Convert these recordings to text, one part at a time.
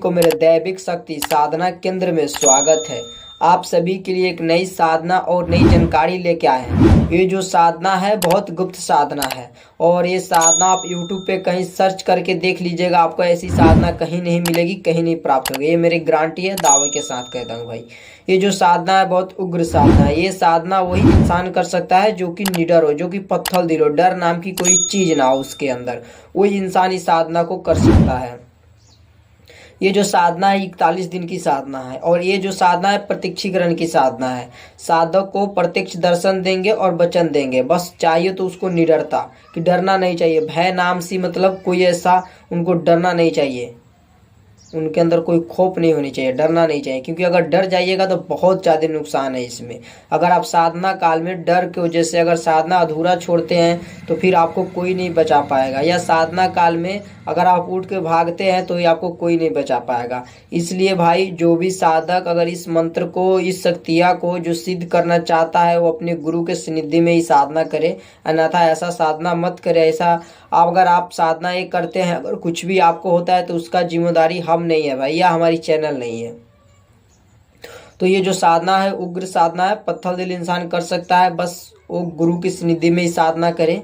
को मेरे दैविक शक्ति साधना केंद्र में स्वागत है। आप सभी के लिए एक नई साधना और नई जानकारी लेके आए हैं। ये जो साधना है बहुत गुप्त साधना है और ये साधना आप YouTube पे कहीं सर्च करके देख लीजिएगा, आपको ऐसी साधना कहीं नहीं मिलेगी, कहीं नहीं प्राप्त होगी। ये मेरी गारंटी है, दावे के साथ कहता हूँ भाई। ये जो साधना है बहुत उग्र साधना है। ये साधना वही इंसान कर सकता है जो कि निडर हो, जो कि पत्थर दिल हो, डर नाम की कोई चीज ना हो उसके अंदर, वही इंसान इस साधना को कर सकता है। ये जो साधना है 41 दिन की साधना है और ये जो साधना है प्रत्यक्षीकरण की साधना है। साधक को प्रत्यक्ष दर्शन देंगे और वचन देंगे, बस चाहिए तो उसको निडरता, कि डरना नहीं चाहिए। भय नाम सी मतलब कोई ऐसा उनको डरना नहीं चाहिए, उनके अंदर कोई खौफ नहीं होनी चाहिए, डरना नहीं चाहिए, क्योंकि अगर डर जाइएगा तो बहुत ज़्यादा नुकसान है इसमें। अगर आप साधना काल में डर की वजह से अगर साधना अधूरा छोड़ते हैं तो फिर आपको कोई नहीं बचा पाएगा, या साधना काल में अगर आप उठ के भागते हैं तो ये आपको कोई नहीं बचा पाएगा। इसलिए भाई जो भी साधक अगर इस मंत्र को, इस शक्तियाँ को जो सिद्ध करना चाहता है वो अपने गुरु के सानिध्य में ही साधना करे, अन्यथा ऐसा साधना मत करे। ऐसा अगर आप साधना ये करते हैं, अगर कुछ भी आपको होता है तो उसका जिम्मेदारी हम नहीं है भाई, या हमारी चैनल नहीं है। तो ये जो साधना है उग्र साधना है, पत्थर दिल इंसान कर सकता है, बस वो गुरु की सानिध्य में ही साधना करे,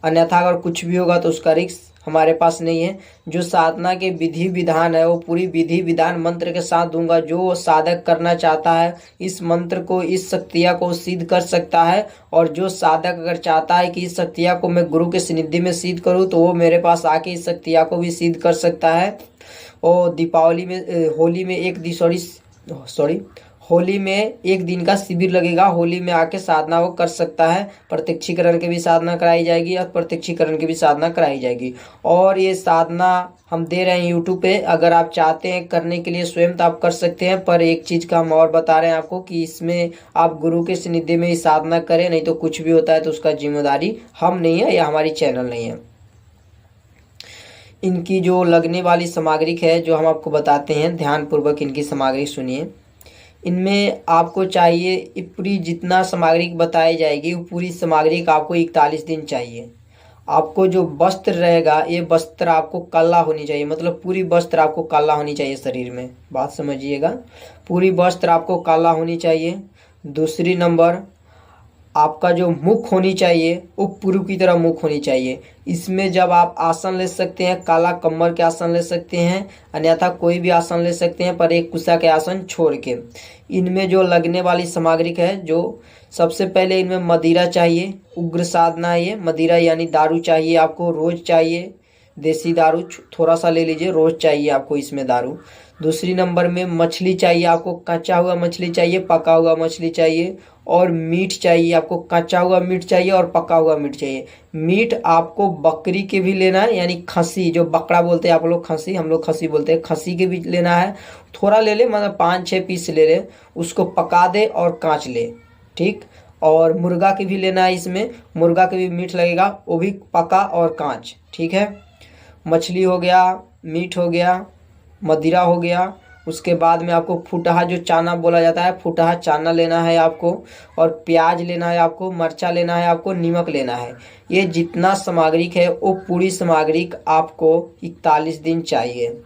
अन्यथा अगर कुछ भी होगा तो उसका रिस्क हमारे पास नहीं है। जो साधना के विधि विधान है वो पूरी विधि विधान मंत्र के साथ दूंगा। जो साधक करना चाहता है इस मंत्र को, इस शक्तियाँ को सिद्ध कर सकता है, और जो साधक अगर चाहता है कि इस शक्तियाँ को मैं गुरु के सानिध्य में सिद्ध करूँ तो वो मेरे पास आके इस शक्तियाँ को भी सिद्ध कर सकता है। और दीपावली में, होली में एक दिन का शिविर लगेगा, होली में आके साधना वो कर सकता है। प्रत्यक्षीकरण की भी साधना कराई जाएगी और प्रत्यक्षीकरण की भी साधना कराई जाएगी। और ये साधना हम दे रहे हैं यूट्यूब पे, अगर आप चाहते हैं करने के लिए स्वयं तो आप कर सकते हैं, पर एक चीज़ का हम और बता रहे हैं आपको कि इसमें आप गुरु के सानिध्य में ही साधना करें, नहीं तो कुछ भी होता है तो उसका जिम्मेदारी हम नहीं है या हमारी चैनल नहीं है। इनकी जो लगने वाली सामग्री है जो हम आपको बताते हैं, ध्यानपूर्वक इनकी सामग्री सुनिए। इनमें आपको चाहिए पूरी जितना सामग्री बताई जाएगी वो पूरी सामग्री का आपको 41 दिन चाहिए। आपको जो वस्त्र रहेगा ये वस्त्र आपको काला होनी चाहिए, मतलब पूरी वस्त्र आपको काला होनी चाहिए शरीर में, बात समझिएगा। पूरी वस्त्र आपको काला होनी चाहिए। दूसरी नंबर, आपका जो मुख होनी चाहिए वो पूर्व की तरह मुख होनी चाहिए। इसमें जब आप आसन ले सकते हैं, काला कमर के आसन ले सकते हैं, अन्यथा कोई भी आसन ले सकते हैं, पर एक कुशा के आसन छोड़ के। इनमें जो लगने वाली सामग्री है, जो सबसे पहले इनमें मदिरा चाहिए, उग्र साधना है ये। मदिरा यानी दारू चाहिए आपको, रोज चाहिए। देसी दारू थोड़ा सा ले लीजिए, रोज चाहिए आपको इसमें दारू। दूसरी नंबर में मछली चाहिए आपको, कच्चा हुआ मछली चाहिए, पका हुआ मछली चाहिए। और मीट चाहिए आपको, कच्चा हुआ मीट चाहिए और पका हुआ मीट चाहिए। मीट आपको बकरी के भी लेना है, यानी खसी, जो बकरा बोलते हैं आप लोग खसी, हम लोग खसी बोलते हैं, खसी के भी लेना है। थोड़ा ले ले, मतलब 5-6 पीस ले ले, उसको पका दे और कांच ले, ठीक। और मुर्गा के भी लेना है, इसमें मुर्गा के भी मीट लगेगा, वो भी पका और कांच, ठीक है। मछली हो गया, मीट हो गया, मदिरा हो गया। उसके बाद में आपको फुटहा जो चाना बोला जाता है, फुटहा चाना लेना है आपको, और प्याज लेना है आपको, मरचा लेना है आपको, नमक लेना है। ये जितना सामग्री है वो पूरी सामग्री आपको 41 दिन चाहिए।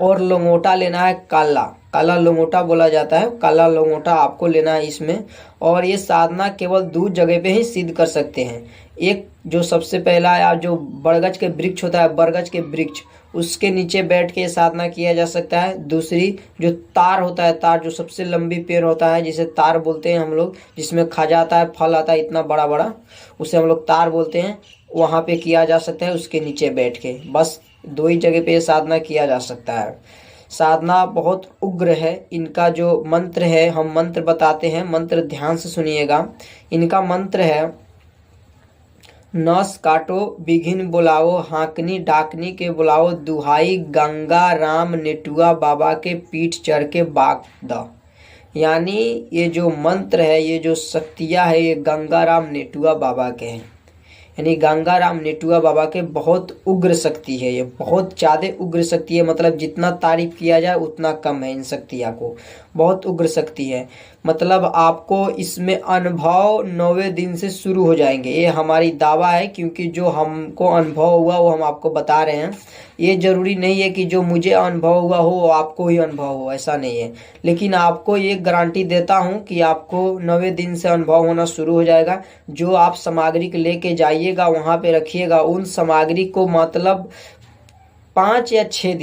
और लंगोटा लेना है काला, काला लंगोटा बोला जाता है, काला लंगोटा आपको लेना है इसमें। और ये साधना केवल 2 जगह पे ही सिद्ध कर सकते हैं। एक जो सबसे पहला है, जो बरगद के वृक्ष होता है, बरगद के वृक्ष, उसके नीचे बैठ के साधना किया जा सकता है। दूसरी जो तार होता है, तार जो सबसे लंबी पेड़ होता है, जिसे तार बोलते हैं हम लोग, जिसमें खजा आता है, फल आता है इतना बड़ा बड़ा, उसे हम लोग तार बोलते हैं, वहाँ पे किया जा सकता है, उसके नीचे बैठ के। बस 2 ही जगह पे साधना किया जा सकता है। साधना बहुत उग्र है। इनका जो मंत्र है, हम मंत्र बताते हैं, मंत्र ध्यान से सुनिएगा। इनका मंत्र है, नस काटो बिघिन बुलाओ, हाँकनी डाकनी के बुलाओ, दुहाई गंगा राम नेटुआ बाबा के पीठ चढ़ के बाग द। यानी ये जो मंत्र है, ये जो शक्तियाँ है, ये गंगा राम नेटुआ बाबा के हैं। यानी गंगाराम नेटुआ बाबा के बहुत उग्र शक्ति है, ये बहुत ज़्यादा उग्र शक्ति है। मतलब जितना तारीफ किया जाए उतना कम है इन शक्तियाँ को, बहुत उग्र शक्ति है। मतलब आपको इसमें अनुभव 9वें दिन से शुरू हो जाएंगे, ये हमारी दावा है, क्योंकि जो हमको अनुभव हुआ वो हम आपको बता रहे हैं। ये जरूरी नहीं है कि जो मुझे अनुभव हुआ हो वो आपको ही अनुभव हो, ऐसा नहीं है। लेकिन आपको ये गारंटी देता हूँ कि आपको 9वें दिन से अनुभव होना शुरू हो जाएगा। जो आप सामग्री लेके जाइएगा वहाँ पे रखिएगा, उन सामग्री को मतलब 5 या 6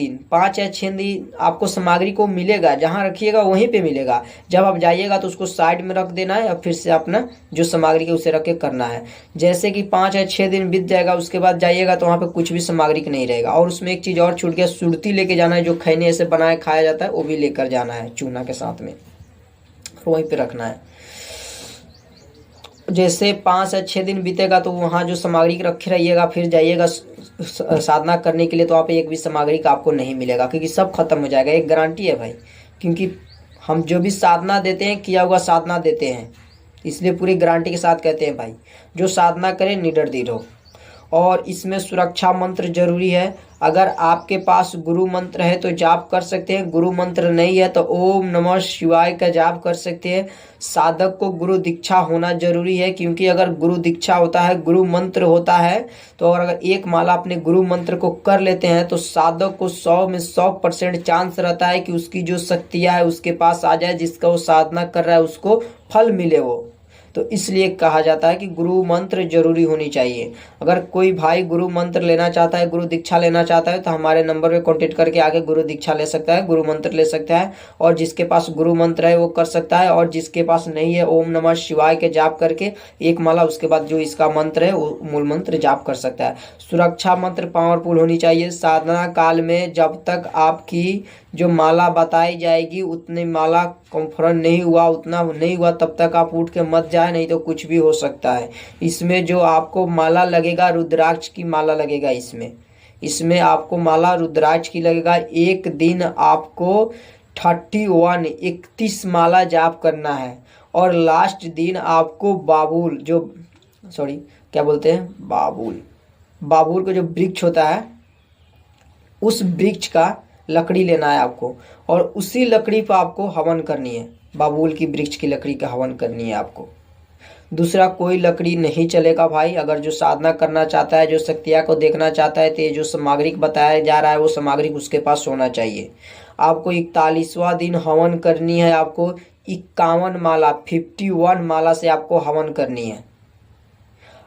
दिन आपको सामग्री को मिलेगा, जहाँ रखिएगा वहीं पे मिलेगा। जब आप जाइएगा तो उसको साइड में रख देना है और फिर से अपना जो सामग्री है उसे रख के करना है। जैसे कि 5 या 6 दिन बीत जाएगा, उसके बाद जाइएगा तो वहाँ पे कुछ भी सामग्री नहीं रहेगा। और उसमें एक चीज़ और छूट गया, सुरती लेके जाना है, जो खैनी ऐसे बनाए खाया जाता है वो भी लेकर जाना है चूना के साथ में, वहीं पे रखना है। जैसे 5 या 6 दिन बीतेगा तो वहाँ जो सामग्री रखे रहिएगा, फिर जाइएगा साधना करने के लिए तो वहाँ पे एक भी सामग्री का आपको नहीं मिलेगा, क्योंकि सब खत्म हो जाएगा। एक गारंटी है भाई, क्योंकि हम जो भी साधना देते हैं किया हुआ साधना देते हैं, इसलिए पूरी गारंटी के साथ कहते हैं भाई जो साधना करे निडर दृढ़ हो। और इसमें सुरक्षा मंत्र जरूरी है। अगर आपके पास गुरु मंत्र है तो जाप कर सकते हैं, गुरु मंत्र नहीं है तो ओम नमः शिवाय का जाप कर सकते हैं। साधक को गुरु दीक्षा होना जरूरी है, क्योंकि अगर गुरु दीक्षा होता है, गुरु मंत्र होता है, तो अगर एक माला अपने गुरु मंत्र को कर लेते हैं तो साधक को 100 में 100% चांस रहता है कि उसकी जो शक्तियाँ है उसके पास आ जाए, जिसका वो साधना कर रहा है उसको फल मिले वो। तो इसलिए कहा जाता है कि गुरु मंत्र जरूरी होनी चाहिए। अगर कोई भाई गुरु मंत्र लेना चाहता है, गुरु दीक्षा लेना चाहता है, तो हमारे नंबर पे कांटेक्ट करके आगे गुरु दीक्षा ले सकता है, गुरु मंत्र ले सकता है। और जिसके पास गुरु मंत्र है वो कर सकता है, और जिसके पास नहीं है ओम नमः शिवाय के जाप करके एक माला, उसके बाद जो इसका मंत्र है वो मूल मंत्र जाप कर सकता है। सुरक्षा मंत्र पावरफुल होनी चाहिए। साधना काल में जब तक आपकी जो माला बताई जाएगी उतनी माला कॉन्फर्म नहीं हुआ, उतना नहीं हुआ, तब तक आप उठ के मत जाए, नहीं तो कुछ भी हो सकता है। इसमें जो आपको माला लगेगा रुद्राक्ष की माला लगेगा, इसमें आपको माला रुद्राक्ष की लगेगा। एक दिन आपको 31 माला जाप करना है, और लास्ट दिन आपको बाबुल क्या बोलते हैं, बाबुल का जो वृक्ष होता है उस वृक्ष का लकड़ी लेना है आपको, और उसी लकड़ी पर आपको हवन करनी है। बाबुल की वृक्ष की लकड़ी का हवन करनी है आपको, दूसरा कोई लकड़ी नहीं चलेगा भाई। अगर जो साधना करना चाहता है, जो शक्तियाँ को देखना चाहता है, तो ये जो सामग्री बताया जा रहा है वो सामग्री उसके पास होना चाहिए। आपको 41वां दिन हवन करनी है, आपको 51 माला 51 माला से आपको हवन करनी है।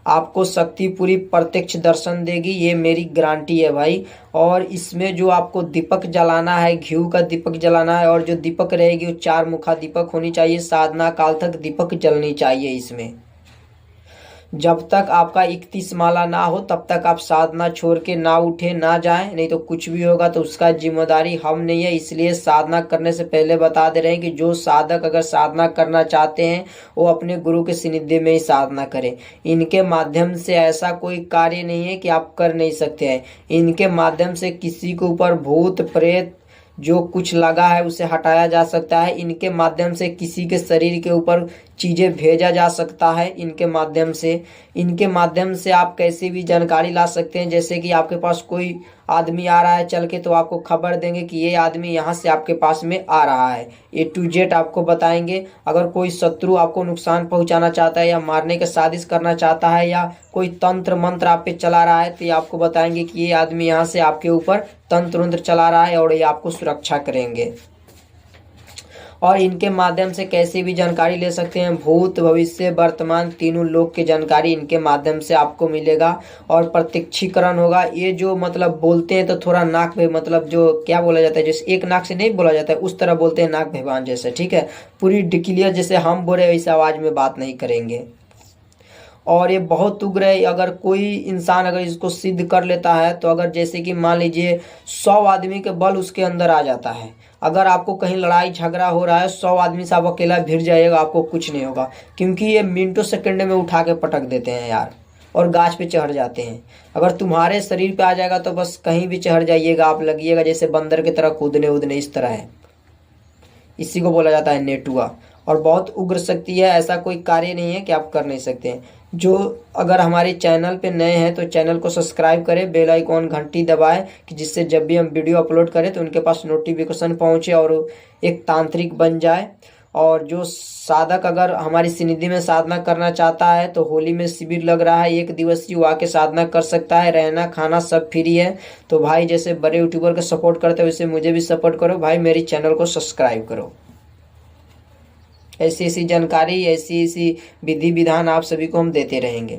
आपको शक्ति पूरी प्रत्यक्ष दर्शन देगी, ये मेरी गारंटी है भाई। और इसमें जो आपको दीपक जलाना है, घी का दीपक जलाना है, और जो दीपक रहेगी वो 4 मुखा दीपक होनी चाहिए। साधना काल तक दीपक जलनी चाहिए इसमें। जब तक आपका 31 माला ना हो तब तक आप साधना छोड़ के ना उठे ना जाएं, नहीं तो कुछ भी होगा तो उसका जिम्मेदारी हम नहीं है। इसलिए साधना करने से पहले बता दे रहे हैं कि जो साधक अगर साधना करना चाहते हैं वो अपने गुरु के सानिध्य में ही साधना करें। इनके माध्यम से ऐसा कोई कार्य नहीं है कि आप कर नहीं सकते हैं। इनके माध्यम से किसी के ऊपर भूत प्रेत जो कुछ लगा है उसे हटाया जा सकता है। इनके माध्यम से किसी के शरीर के ऊपर चीज़ें भेजा जा सकता है। इनके माध्यम से आप कैसी भी जानकारी ला सकते हैं। जैसे कि आपके पास कोई आदमी आ रहा है चल के, तो आपको खबर देंगे कि ये आदमी यहाँ से आपके पास में आ रहा है, A to Z आपको बताएंगे। अगर कोई शत्रु आपको नुकसान पहुँचाना चाहता है या मारने की साजिश करना चाहता है या कोई तंत्र मंत्र आप पे चला रहा है, तो ये आपको बताएंगे कि ये आदमी यहाँ से आपके ऊपर तंत्र मंत्र चला रहा है और ये आपको सुरक्षा करेंगे। और इनके माध्यम से कैसी भी जानकारी ले सकते हैं, भूत भविष्य वर्तमान तीनों लोक की जानकारी इनके माध्यम से आपको मिलेगा और प्रत्यक्षीकरण होगा। ये जो मतलब बोलते हैं तो थोड़ा नाक पे मतलब जो क्या बोला जाता है, जैसे एक नाक से नहीं बोला जाता है उस तरह बोलते हैं, नाक भगवान जैसे, ठीक है। पूरी क्लियर जैसे हम बोले वैसे आवाज़ में बात नहीं करेंगे। और ये बहुत उग्र है। अगर कोई इंसान अगर इसको सिद्ध कर लेता है तो अगर जैसे कि मान लीजिए 100 आदमी के बल उसके अंदर आ जाता है, अगर आपको कहीं लड़ाई झगड़ा हो रहा है 100 आदमी से आप अकेला भिड़ जाइएगा, आपको कुछ नहीं होगा, क्योंकि ये मिनटों सेकंड में उठा के पटक देते हैं यार, और गाछ पे चढ़ जाते हैं। अगर तुम्हारे शरीर पे आ जाएगा तो बस कहीं भी चढ़ जाइएगा, आप लगिएगा जैसे बंदर की तरह कूदने उदने, इस तरह है। इसी को बोला जाता है नेटुआ। और बहुत उग्र शक्ति है। ऐसा कोई कार्य नहीं है कि आप कर नहीं सकते हैं। जो अगर हमारे चैनल पे नए हैं तो चैनल को सब्सक्राइब करें, बेल आइकॉन घंटी दबाएं कि जिससे जब भी हम वीडियो अपलोड करें तो उनके पास नोटिफिकेशन पहुंचे और एक तांत्रिक बन जाए। और जो साधक अगर हमारी सिनिधि में साधना करना चाहता है तो होली में शिविर लग रहा है, 1 दिवसीय, वो आके साधना कर सकता है। रहना खाना सब फ्री है। तो भाई जैसे बड़े यूट्यूबर को सपोर्ट करते हो वैसे मुझे भी सपोर्ट करो भाई, मेरी चैनल को सब्सक्राइब करो। ऐसी ऐसी जानकारी, ऐसी ऐसी विधि विधान आप सभी को हम देते रहेंगे।